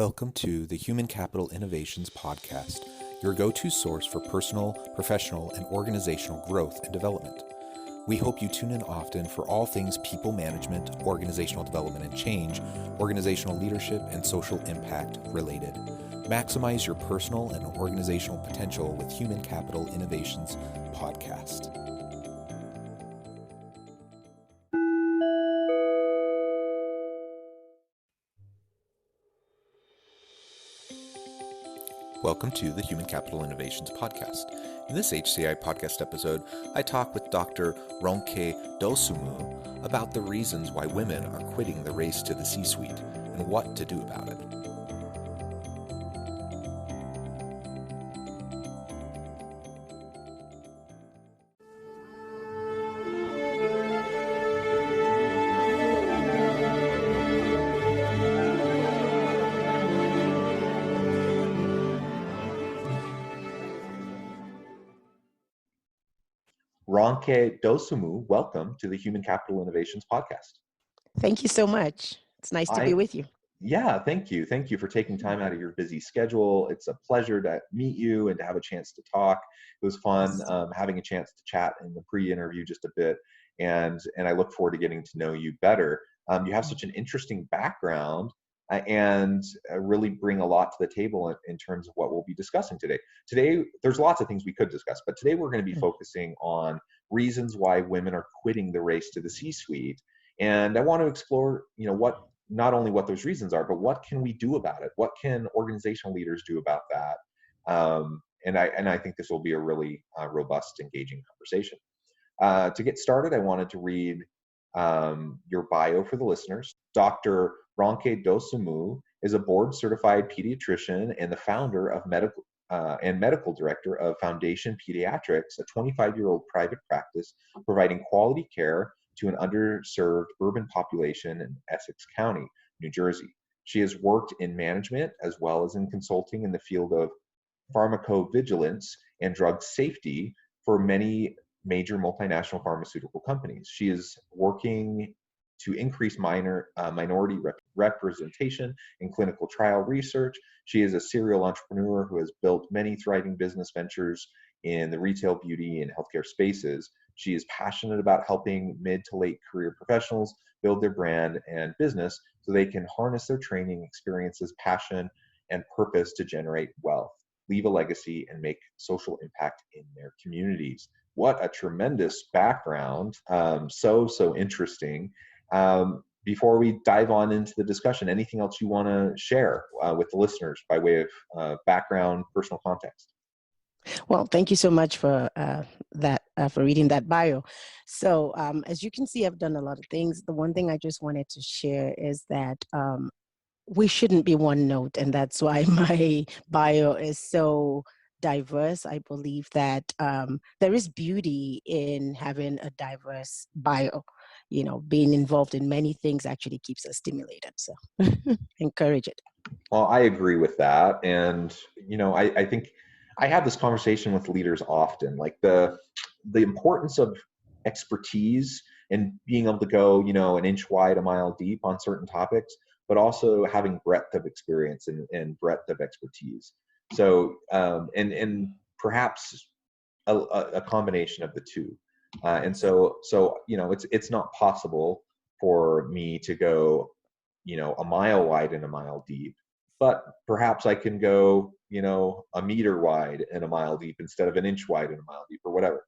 Welcome to the Human Capital Innovations Podcast, your go-to source for personal, professional, and organizational growth and development. We hope you tune in often for all things people management, organizational development and change, organizational leadership, and social impact related. Maximize your personal and organizational potential with Human Capital Innovations Podcast. Welcome to the Human Capital Innovations Podcast. In this HCI podcast episode, I talk with Dr. Ronke Dosumu about the reasons why women are quitting the race to the C-suite and what to do about it. Ronke Dosumu, welcome to the Human Capital Innovations Podcast. Thank you so much. It's nice to be with you. Yeah, thank you. Thank you for taking time out of your busy schedule. It's a pleasure to meet you and to have a chance to talk. It was fun having a chance to chat in the pre-interview just a bit, and I look forward to getting to know you better. You have such an interesting background and really bring a lot to the table in terms of what we'll be discussing today. Today, there's lots of things we could discuss, but today we're going to be focusing on reasons why women are quitting the race to the C-suite. And I want to explore, not only what those reasons are, but what can we do about it? What can organizational leaders do about that? And I think this will be a really robust, engaging conversation. To get started, I wanted to read your bio for the listeners. Dr. Ronke Dosumu is a board-certified pediatrician and the founder of medical director of Foundation Pediatrics, a 25-year-old private practice providing quality care to an underserved urban population in Essex County, New Jersey. She has worked in management as well as in consulting in the field of pharmacovigilance and drug safety for many major multinational pharmaceutical companies. She is working to increase minority representation in clinical trial research. She is a serial entrepreneur who has built many thriving business ventures in the retail, beauty, and healthcare spaces. She is passionate about helping mid to late career professionals build their brand and business so they can harness their training, experiences, passion, and purpose to generate wealth, leave a legacy, and make social impact in their communities. What a tremendous background. So interesting. Before we dive on into the discussion, anything else you want to share with the listeners by way of background, personal context? Well, thank you so much for for reading that bio. So as you can see, I've done a lot of things. The one thing I just wanted to share is that we shouldn't be one note, and that's why my bio is so diverse. I believe that there is beauty in having a diverse bio. Being involved in many things actually keeps us stimulated. So encourage it. Well, I agree with that. And, I think I have this conversation with leaders often, like the importance of expertise and being able to go, an inch wide, a mile deep on certain topics, but also having breadth of experience and breadth of expertise. So, and perhaps a combination of the two. And so it's not possible for me to go, a mile wide and a mile deep, but perhaps I can go, a meter wide and a mile deep instead of an inch wide and a mile deep or whatever.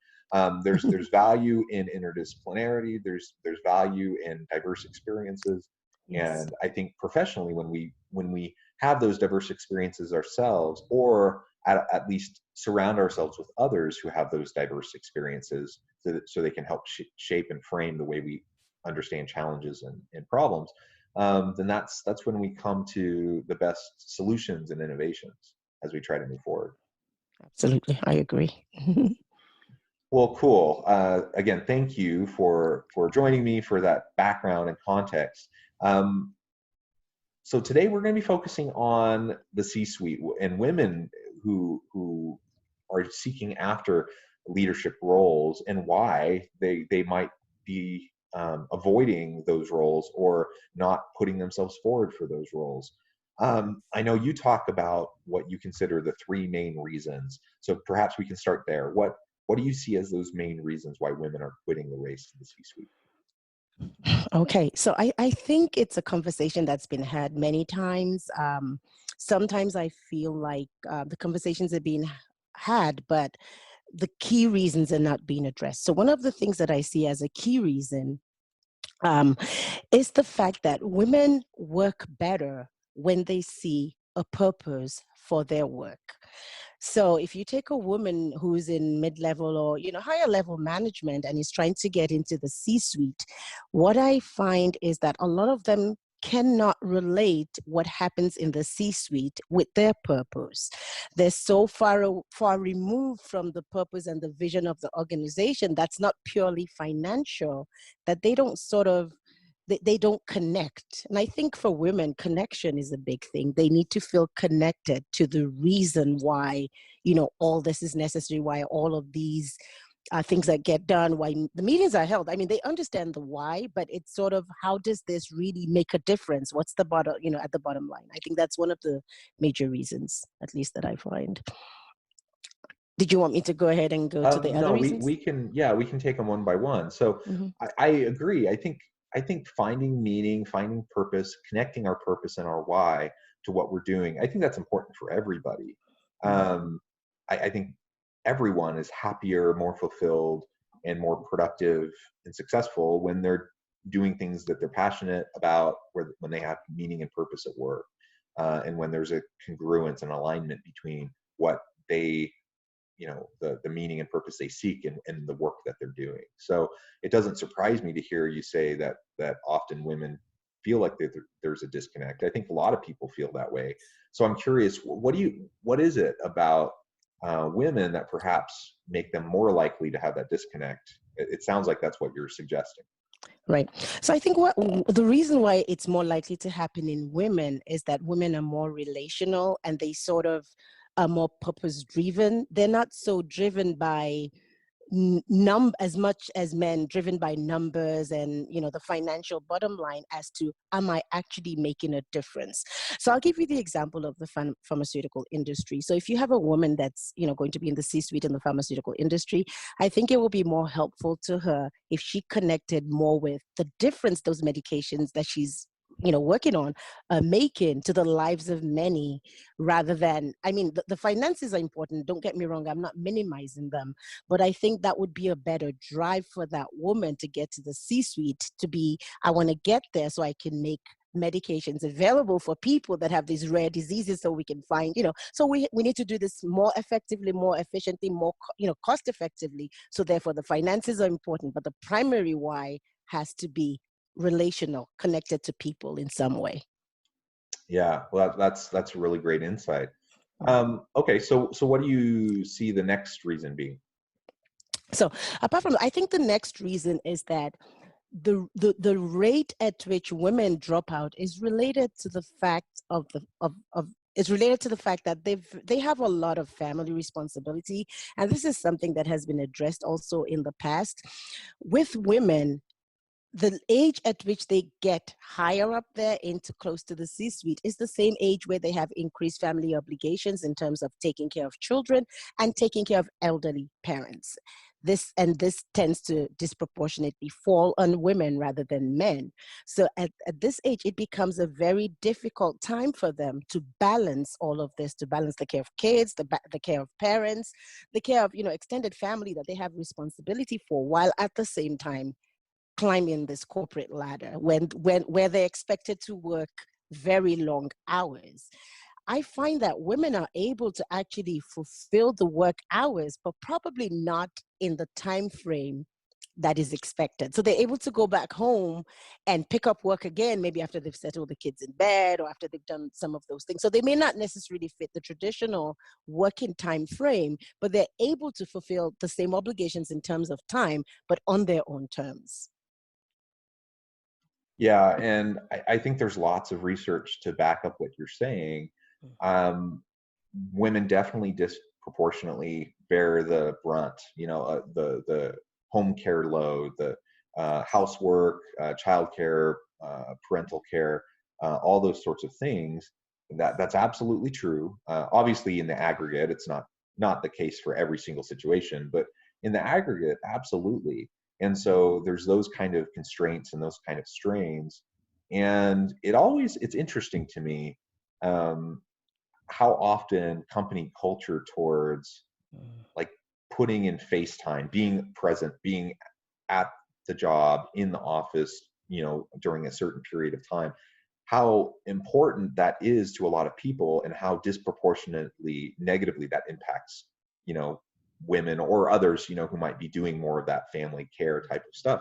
There's value in interdisciplinarity. There's value in diverse experiences. Yes. And I think professionally, when we have those diverse experiences ourselves, or at least surround ourselves with others who have those diverse experiences so they can help shape and frame the way we understand challenges and problems, then that's when we come to the best solutions and innovations as we try to move forward. Absolutely, I agree. Well, cool. Again, thank you for joining me, for that background and context. So today we're going to be focusing on the C-suite and women who are seeking after leadership roles and why they might be avoiding those roles or not putting themselves forward for those roles. I know you talk about what you consider the three main reasons. So perhaps we can start there. What do you see as those main reasons why women are quitting the race to the C-suite? Okay, so I think it's a conversation that's been had many times. Sometimes I feel like the conversations are being had, but the key reasons are not being addressed. So one of the things that I see as a key reason um, is the fact that women work better when they see a purpose for their work. So if you take a woman who's in mid-level or higher level management and is trying to get into the C-suite, what I find is that a lot of them cannot relate what happens in the C-suite with their purpose. They're so far removed from the purpose and the vision of the organization that's not purely financial, that they don't they don't connect. And I think for women, connection is a big thing. They need to feel connected to the reason why, all this is necessary, why all of these things that get done, why the meetings are held. I mean, they understand the why, but it's sort of, how does this really make a difference? What's the bottom, at the bottom line? I think that's one of the major reasons, at least that I find. Did you want me to go ahead and go to the other No, reasons? we can, yeah, we can take them one by one. So Hmm. I agree. I think finding meaning, finding purpose, connecting our purpose and our why to what we're doing, I think that's important for everybody. Um, I think everyone is happier, more fulfilled, and more productive and successful when they're doing things that they're passionate about, when they have meaning and purpose at work, and when there's a congruence and alignment between what they, the meaning and purpose they seek in the work that they're doing. So it doesn't surprise me to hear you say that often women feel like there's a disconnect. I think a lot of people feel that way. So I'm curious, what is it about women that perhaps make them more likely to have that disconnect? It sounds like that's what you're suggesting. Right. So I think the reason why it's more likely to happen in women is that women are more relational and they sort of are more purpose driven. They're not so driven by as much as men, driven by numbers and the financial bottom line, as to, am I actually making a difference? So I'll give you the example of the pharmaceutical industry. So if you have a woman that's going to be in the C-suite in the pharmaceutical industry, I think it will be more helpful to her if she connected more with the difference those medications that she's working on making to the lives of many, rather than, I mean, the finances are important, don't get me wrong, I'm not minimizing them, but I think that would be a better drive for that woman to get to the C-suite, to be, I want to get there so I can make medications available for people that have these rare diseases, so we can find, so we need to do this more effectively, more efficiently, more cost effectively. So therefore the finances are important, but the primary why has to be relational, connected to people in some way. Yeah, well, that's a really great insight. Mm. Okay, so what do you see the next reason being? So apart from, I think the next reason is that the rate at which women drop out is related to the fact of is related to the fact that they have a lot of family responsibility, and this is something that has been addressed also in the past with women. The age at which they get higher up there into close to the C-suite is the same age where they have increased family obligations in terms of taking care of children and taking care of elderly parents. This tends to disproportionately fall on women rather than men. So at this age, it becomes a very difficult time for them to balance all of this, to balance the care of kids, the care of parents, the care of extended family that they have responsibility for, while at the same time climbing this corporate ladder where they're expected to work very long hours. I find that women are able to actually fulfill the work hours, but probably not in the time frame that is expected. So they're able to go back home and pick up work again, maybe after they've settled the kids in bed or after they've done some of those things. So they may not necessarily fit the traditional working time frame, but they're able to fulfill the same obligations in terms of time, but on their own terms. Yeah, and I think there's lots of research to back up what you're saying. Um, Women definitely disproportionately bear the brunt, the home care load, the housework, childcare, parental care, all those sorts of things. That's absolutely true. Obviously, in the aggregate, it's not the case for every single situation, but in the aggregate, absolutely. And so there's those kind of constraints and those kind of strains, and it's interesting to me, um, how often company culture towards like putting in face time, being present, being at the job, in the office, during a certain period of time, how important that is to a lot of people and how disproportionately negatively that impacts, you know, women or others, who might be doing more of that family care type of stuff.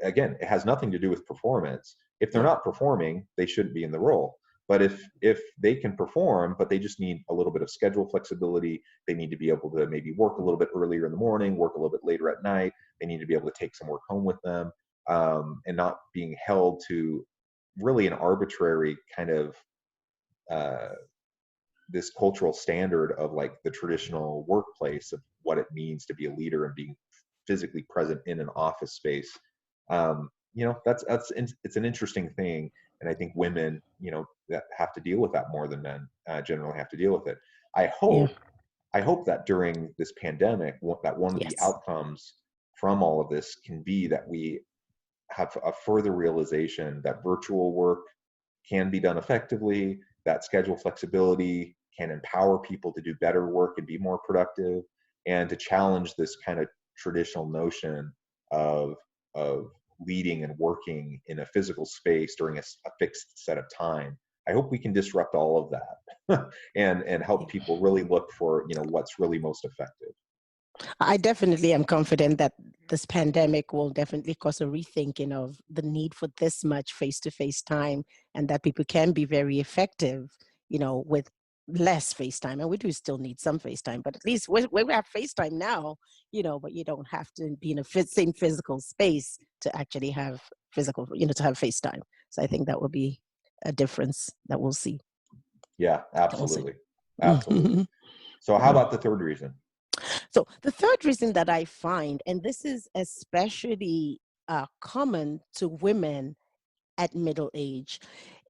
Again, it has nothing to do with performance. If they're Yeah. not performing, they shouldn't be in the role. But if they can perform, but they just need a little bit of schedule flexibility, they need to be able to maybe work a little bit earlier in the morning, work a little bit later at night. They need to be able to take some work home with them, and not being held to really an arbitrary kind of uh, this cultural standard of like the traditional workplace of what it means to be a leader and being physically present in an office space. It's an interesting thing, and I think women, that have to deal with that more than men generally have to deal with it. I Yeah. hope I hope that during this pandemic, that one of the Yes. outcomes from all of this can be that we have a further realization that virtual work can be done effectively, that schedule flexibility can empower people to do better work and be more productive, and to challenge this kind of traditional notion of of leading and working in a physical space during a fixed set of time. I hope we can disrupt all of that and help people really look for what's really most effective. I definitely am confident that this pandemic will definitely cause a rethinking of the need for this much face-to-face time, and that people can be very effective, with less face time. And we do still need some face time, but at least we have face time now, but you don't have to be in a same physical space to actually have physical, to have face time. So I think that will be a difference that we'll see. Yeah, That we'll see. absolutely. Absolutely. So how about the third reason? So the third reason that I find, and this is especially common to women at middle age,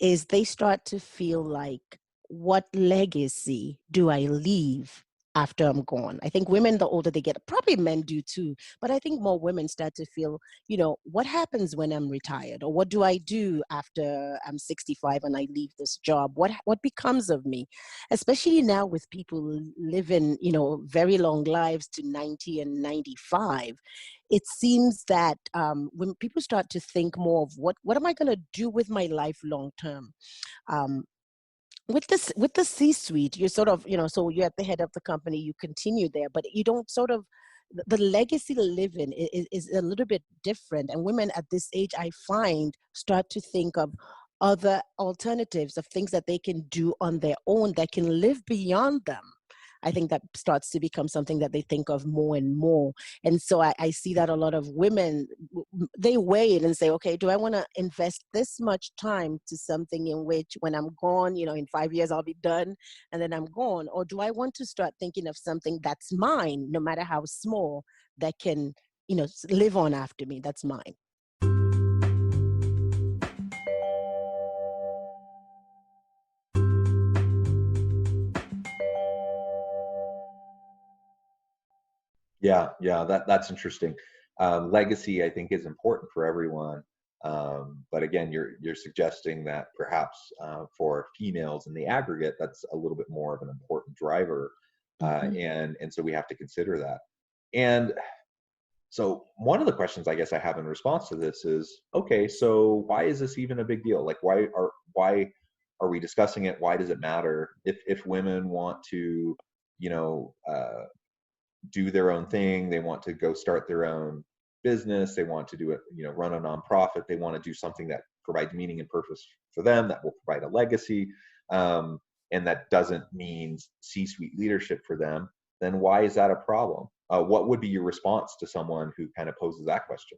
is they start to feel like, what legacy do I leave after I'm gone? I think women, the older they get, probably men do too, but I think more women start to feel, what happens when I'm retired? Or what do I do after I'm 65 and I leave this job? What becomes of me? Especially now with people living, very long lives to 90 and 95, it seems that when people start to think more of what am I going to do with my life long term, um, with the C-suite, you're sort of, so you're at the head of the company, you continue there, but you don't sort of, the legacy living is a little bit different. And women at this age, I find, start to think of other alternatives of things that they can do on their own that can live beyond them. I think that starts to become something that they think of more and more. And so I see that a lot of women, they weigh it and say, okay, do I want to invest this much time to something in which when I'm gone, in 5 years I'll be done and then I'm gone? Or do I want to start thinking of something that's mine, no matter how small, that can, live on after me, that's mine? Yeah, that's interesting. Legacy, I think, is important for everyone. But again, you're suggesting that perhaps for females in the aggregate, that's a little bit more of an important driver, Hmm. and so we have to consider that. And so one of the questions I guess I have in response to this is, okay, so why is this even a big deal? Like, why are we discussing it? Why does it matter if women want to, you know, uh, do their own thing, they want to go start their own business, they want to do it, run a nonprofit, they want to do something that provides meaning and purpose for them, that will provide a legacy, um, and that doesn't mean C-suite leadership for them, then why is that a problem? What would be your response to someone who kind of poses that question?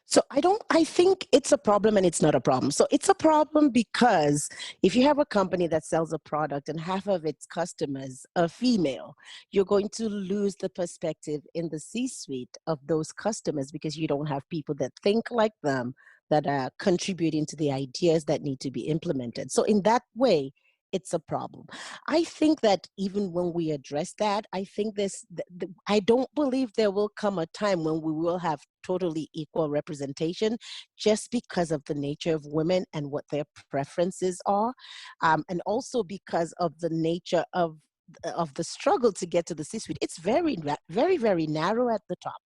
So I think it's a problem and it's not a problem. So it's a problem because if you have a company that sells a product and half of its customers are female, you're going to lose the perspective in the C-suite of those customers because you don't have people that think like them, that are contributing to the ideas that need to be implemented. So in that way, it's a problem. I think that even when we address that, I think I don't believe there will come a time when we will have totally equal representation, just because of the nature of women and what their preferences are, and also because of the nature of the struggle to get to the C-suite. It's very, very narrow at the top.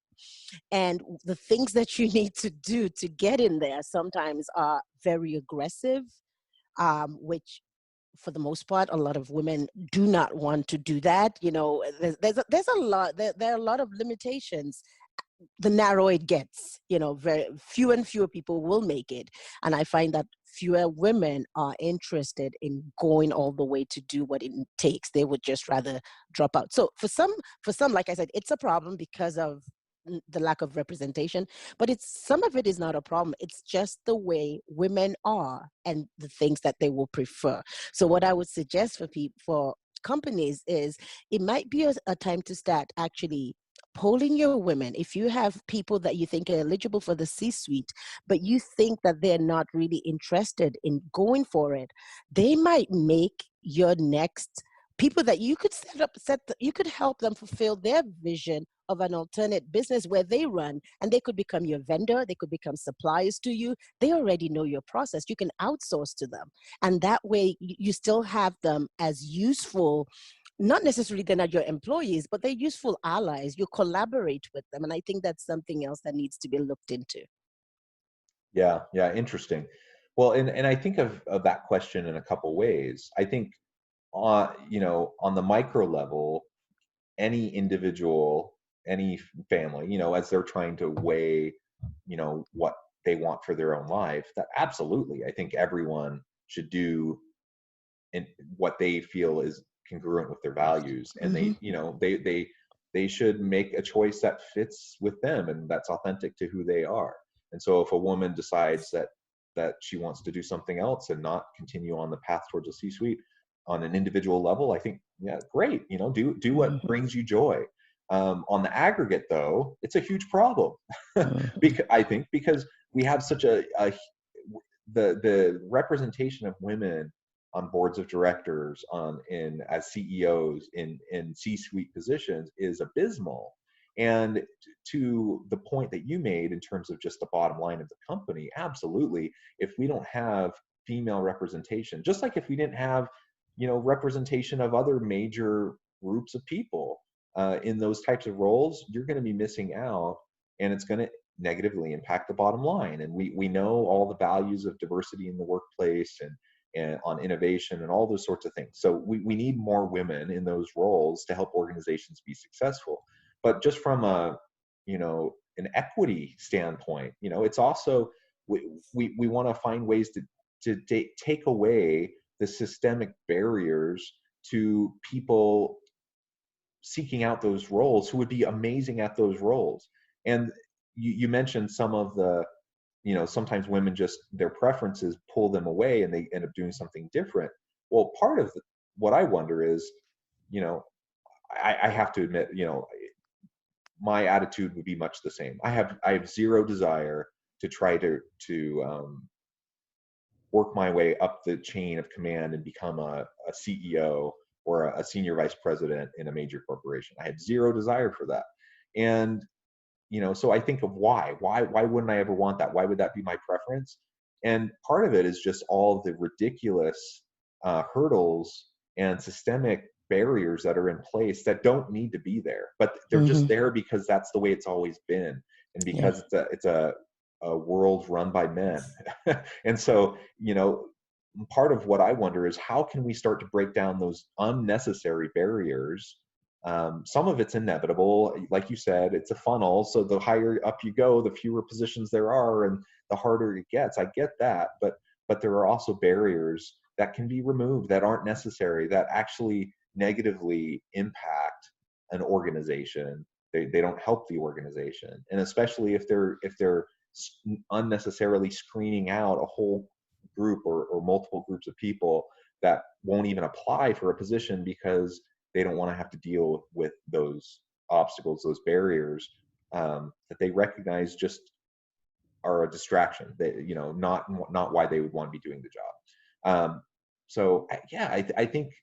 And the things that you need to do to get in there sometimes are very aggressive, which for the most part, a lot of women do not want to do that. You know, there's a lot, there are a lot of limitations. The narrower it gets, you know, very few and fewer people will make it. And I find that fewer women are interested in going all the way to do what it takes. They would just rather drop out. So for some, like I said, it's a problem because of the lack of representation, but some of it is not a problem. It's just the way women are and the things that they will prefer. So what I would suggest for people, for companies, is it might be a time to start actually polling your women. If you have people that you think are eligible for the C-suite, but you think that they're not really interested in going for it, they might make your next people that you could you could help them fulfill their vision of an alternate business where they run, and they could become your vendor, they could become suppliers to you. They already know your process. You can outsource to them. And that way you still have them as useful. Not necessarily they're not your employees, but they're useful allies. You collaborate with them. And I think that's something else that needs to be looked into. Yeah, yeah, interesting. Well, and I think of that question in a couple ways. I think you know, on the micro level, any individual, any family, you know, as they're trying to weigh, you know, what they want for their own life, that absolutely, I think everyone should do in what they feel is congruent with their values, and Hmm. they, you know, they should make a choice that fits with them and that's authentic to who they are. And so if a woman decides that she wants to do something else and not continue on the path towards a C-suite on an individual level, I think, yeah, great, you know, do what Hmm. brings you joy. On the aggregate, though, it's a huge problem. Hmm. Because I think because we have such a the representation of women on boards of directors, on in as CEOs, in C-suite positions is abysmal. And to the point that you made in terms of just the bottom line of the company, absolutely, if we don't have female representation, just like if we didn't have, you know, representation of other major groups of people in those types of roles, you're going to be missing out, and it's going to negatively impact the bottom line. And we know all the values of diversity in the workplace, and on innovation and all those sorts of things. So we need more women in those roles to help organizations be successful. But just from a, you know, an equity standpoint, you know, it's also, we want to find ways to take away the systemic barriers to people seeking out those roles who would be amazing at those roles. And you mentioned some of the, you know, sometimes women just, their preferences pull them away and they end up doing something different. Well, part of what I wonder is, you know, I have to admit, you know, my attitude would be much the same. I have zero desire to try to work my way up the chain of command and become a CEO or a senior vice president in a major corporation. I have zero desire for that. And, you know, so I think of why wouldn't I ever want that? Why would that be my preference? And part of it is just all the ridiculous hurdles and systemic barriers that are in place that don't need to be there, but they're just Hmm. there because that's the way it's always been, and Yeah. because it's a world run by men. And so, you know, part of what I wonder is how can we start to break down those unnecessary barriers. Some of it's inevitable. Like you said, it's a funnel. So the higher up you go, the fewer positions there are and the harder it gets. I get that. But there are also barriers that can be removed that aren't necessary, that actually negatively impact an organization. They don't help the organization. And especially if they're unnecessarily screening out a whole group or multiple groups of people that won't even apply for a position because they don't want to have to deal with those obstacles, those barriers that they recognize just are a distraction. They, you know, not why they would want to be doing the job. yeah, I think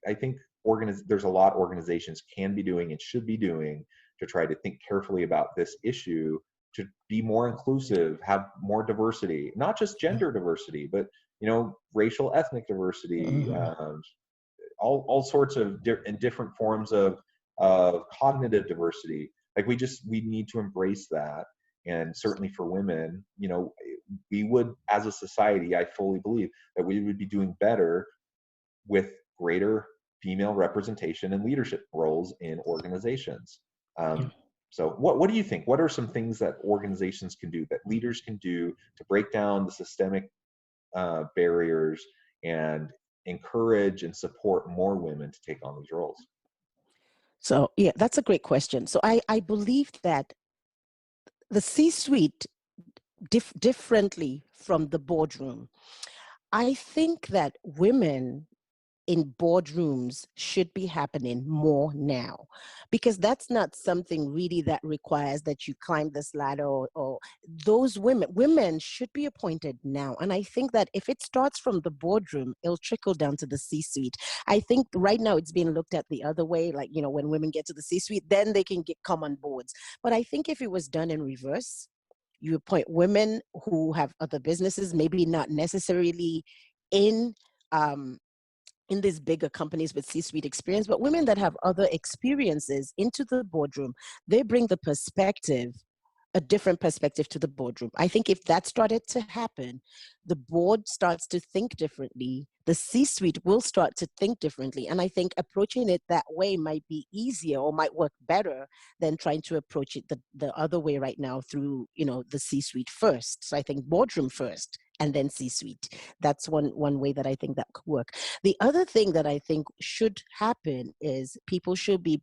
there's a lot organizations can be doing and should be doing to try to think carefully about this issue, to be more inclusive, have more diversity, not just gender diversity, but racial, ethnic diversity, Mm-hmm. all sorts of and different forms of cognitive diversity. Like we need to embrace that. And certainly for women, we would, as a society, I fully believe that we would be doing better with greater female representation and leadership roles in organizations. Yeah. So what do you think? What are some things that organizations can do, that leaders can do, to break down the systemic barriers and encourage and support more women to take on these roles? So, yeah, that's a great question. So I believe that the C-suite differently from the boardroom. I think that women in boardrooms should be happening more now, because that's not something really that requires that you climb this ladder, or those women should be appointed now. And I think that if it starts from the boardroom, it'll trickle down to the C-suite. I think right now it's being looked at the other way, like, when women get to the C-suite, then they can come on boards. But I think if it was done in reverse, you appoint women who have other businesses, maybe not necessarily in um, in these bigger companies with C-suite experience, but women that have other experiences into the boardroom. They bring the perspective, a different perspective to the boardroom. I think if that started to happen, the board starts to think differently. The C-suite will start to think differently. And I think approaching it that way might be easier, or might work better than trying to approach it the other way right now through, the C-suite first. So I think boardroom first and then C-suite. That's one way that I think that could work. The other thing that I think should happen is people should be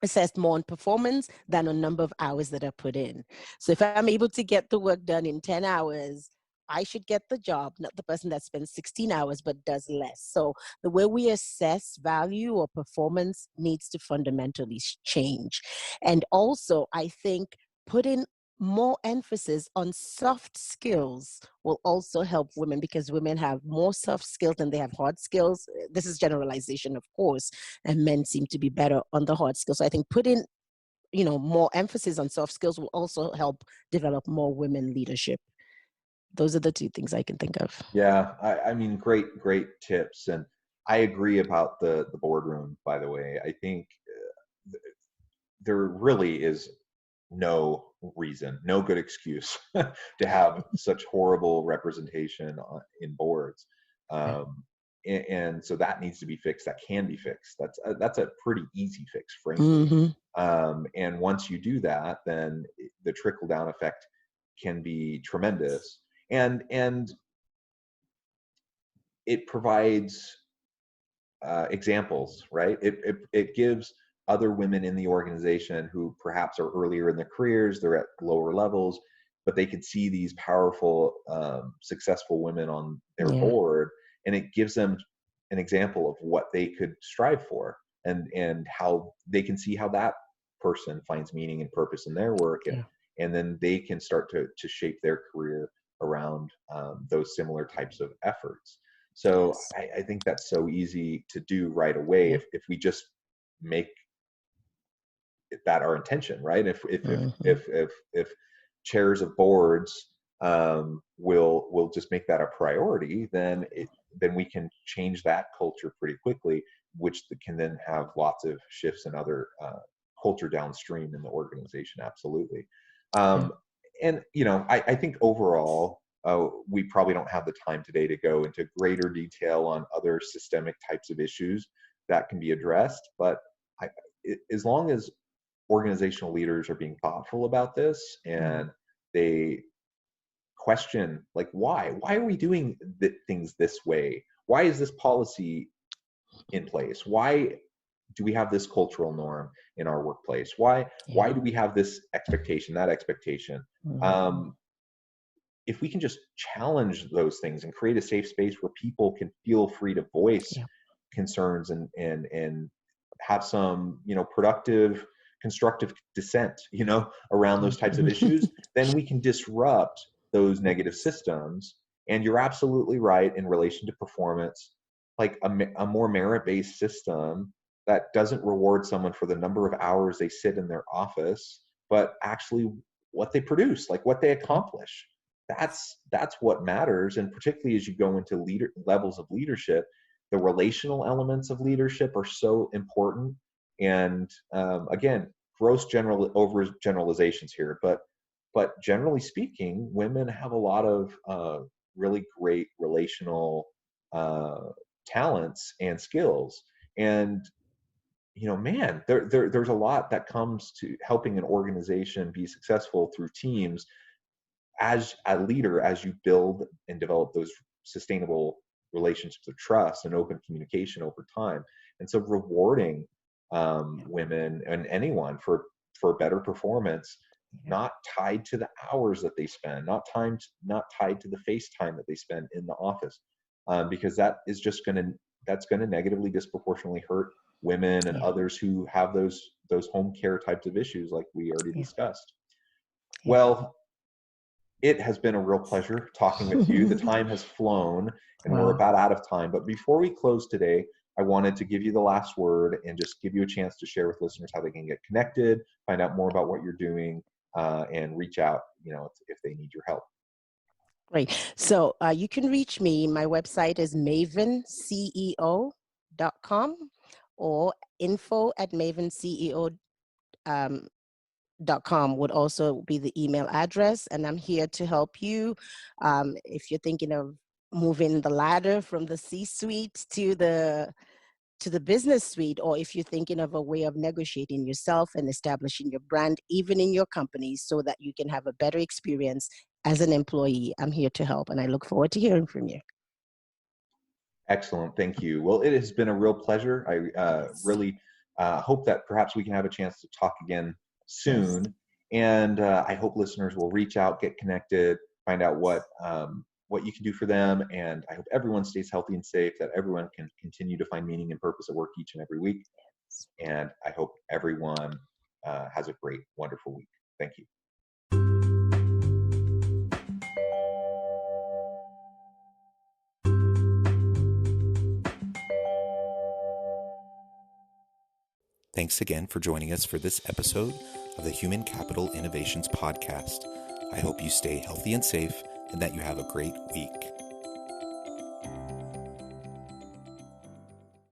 assessed more on performance than on number of hours that are put in. So if I'm able to get the work done in 10 hours, I should get the job, not the person that spends 16 hours but does less. So the way we assess value or performance needs to fundamentally change. And also, I think putting more emphasis on soft skills will also help women, because women have more soft skills than they have hard skills. This is generalization, of course, and men seem to be better on the hard skills. So I think putting, more emphasis on soft skills will also help develop more women leadership. Those are the two things I can think of. Yeah, I mean, great tips. And I agree about the boardroom, by the way. I think there really is no reason, no good excuse to have such horrible representation in boards. Yeah. And so that needs to be fixed. That can be fixed. That's a pretty easy fix, frankly. Mm-hmm. And once you do that, then the trickle down effect can be tremendous. And it provides examples, right? It gives other women in the organization who perhaps are earlier in their careers, they're at lower levels, but they can see these powerful, successful women on their Yeah. board, and it gives them an example of what they could strive for, and how they can see how that person finds meaning and purpose in their work, Yeah. and then they can start to shape their career around those similar types of efforts. So Yes. I think that's so easy to do right away Yeah. if we just make that our intention, right? Mm-hmm. If chairs of boards will just make that a priority, then we can change that culture pretty quickly, which can then have lots of shifts in other culture downstream in the organization. Absolutely. Yeah. Um, and I think overall, we probably don't have the time today to go into greater detail on other systemic types of issues that can be addressed. But I, as long as organizational leaders are being thoughtful about this, Mm-hmm. and they question, like, why are we doing things this way? Why is this policy in place? Why do we have this cultural norm in our workplace? Why Yeah. do we have this expectation, that expectation? Mm-hmm. um, if we can just challenge those things and create a safe space where people can feel free to voice Yeah. concerns, and have some productive, constructive dissent around those types of issues, then we can disrupt those negative systems, And you're absolutely right in relation to performance. Like a more merit-based system that doesn't reward someone for the number of hours they sit in their office, but actually what they produce, like what they accomplish. That's what matters. And particularly as you go into levels of leadership, the relational elements of leadership are so important. And again, gross over generalizations here, but generally speaking, women have a lot of really great relational talents and skills. And man, there's a lot that comes to helping an organization be successful through teams. As a leader, as you build and develop those sustainable relationships of trust and open communication over time. And so rewarding women and anyone for better performance, not tied to the hours that they spend, not tied to the face time that they spend in the office, because that's going to negatively disproportionately hurt women and others who have those home care types of issues like we already discussed. Well, it has been a real pleasure talking with you. The time has flown and we're about out of time. But before we close today, I wanted to give you the last word and just give you a chance to share with listeners how they can get connected, find out more about what you're doing, and reach out, if they need your help. Great. So you can reach me. My website is mavenceo.com or info@mavenceo.com would also be the email address. And I'm here to help you. If you're thinking of moving the ladder from the C-suite to the business suite, or if you're thinking of a way of negotiating yourself and establishing your brand, even in your company, so that you can have a better experience as an employee, I'm here to help. And I look forward to hearing from you. Excellent. Thank you. Well, it has been a real pleasure. I really hope that perhaps we can have a chance to talk again soon. And I hope listeners will reach out, get connected, find out what you can do for them. And I hope everyone stays healthy and safe, that everyone can continue to find meaning and purpose at work each and every week. And I hope everyone has a great, wonderful week. Thank you. Thanks again for joining us for this episode of the Human Capital Innovations Podcast. I hope you stay healthy and safe and that you have a great week.